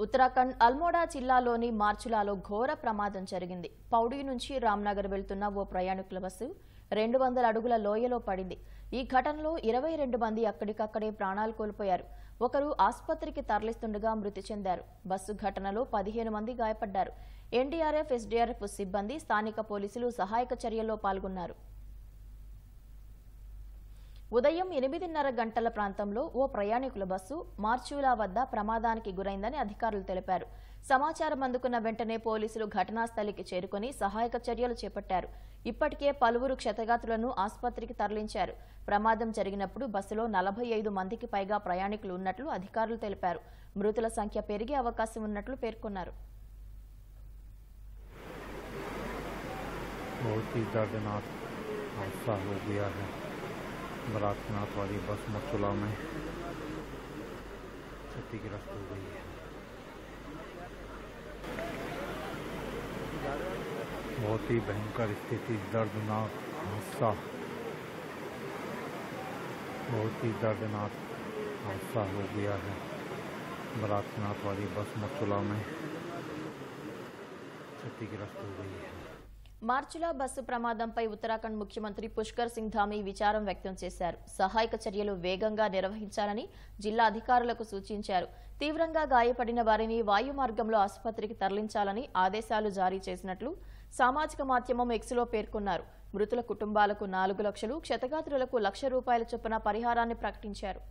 ఉత్తరాఖండ్ అల్మోడా జిల్లాలోని మార్చులాలో ఘోర ప్రమాదం జరిగింది. పౌడి నుంచి రామ్నగర్ వెళ్తున్న ఓ ప్రయాణికుల బస్సు 200 అడుగుల లోయలో పడింది. ఈ ఘటనలో 22 మంది అక్కడికక్కడే ప్రాణాలు కోల్పోయారు. ఒకరు ఆసుపత్రికి తరలిస్తుండగా మృతి చెందారు. బస్సు ఘటనలో 15 మంది గాయపడ్డారు. ఎన్డీఆర్ఎఫ్, ఎస్డీఆర్ఎఫ్ సిబ్బంది, స్థానిక పోలీసులు సహాయక చర్యల్లో పాల్గొన్నారు. ఉదయం 8:30 గంటల ప్రాంతంలో ఓ ప్రయాణికుల బస్సు మార్చులా వద్ద ప్రమాదానికి గురైందని అధికారులు తెలిపారు. సమాచారం అందుకున్న వెంటనే పోలీసులు ఘటనా స్థలికి చేరుకుని సహాయక చర్యలు చేపట్టారు. ఇప్పటికే పలువురు క్షతగాత్రులను ఆసుపత్రికి తరలించారు. ప్రమాదం జరిగినప్పుడు బస్సులో 45 మందికి పైగా ప్రయాణికులు ఉన్నట్లు అధికారులు తెలిపారు. మృతుల సంఖ్య పెరిగే అవకాశం ఉన్నట్లు పేర్కొన్నారు. बारातनाथ वाली बस मचुला में क्षतिग्रस्त हो गई है। बहुत ही भयंकर स्थिति, दर्दनाक हादसा, बहुत ही दर्दनाक हादसा हो गया है। बारातनाथ वाली बस मचुला में क्षतिग्रस्त हो गई है। మార్చులా బస్సు ప్రమాదంపై ఉత్తరాఖండ్ ముఖ్యమంత్రి పుష్కర్ సింగ్ ధామీ విచారం వ్యక్తం చేశారు. సహాయక చర్యలు వేగంగా నిర్వహించాలని జిల్లా అధికారులకు సూచించారు. తీవ్రంగా గాయపడిన వారిని వాయు మార్గంలో ఆసుపత్రికి తరలించాలని ఆదేశాలు జారీ చేసినట్లు సామాజిక మాధ్యమం ఎక్స్లో పేర్కొన్నారు. మృతుల కుటుంబాలకు 4 లక్షలు, క్షతగాత్రులకు 1,00,000 రూపాయల చొప్పున పరిహారాన్ని ప్రకటించారు.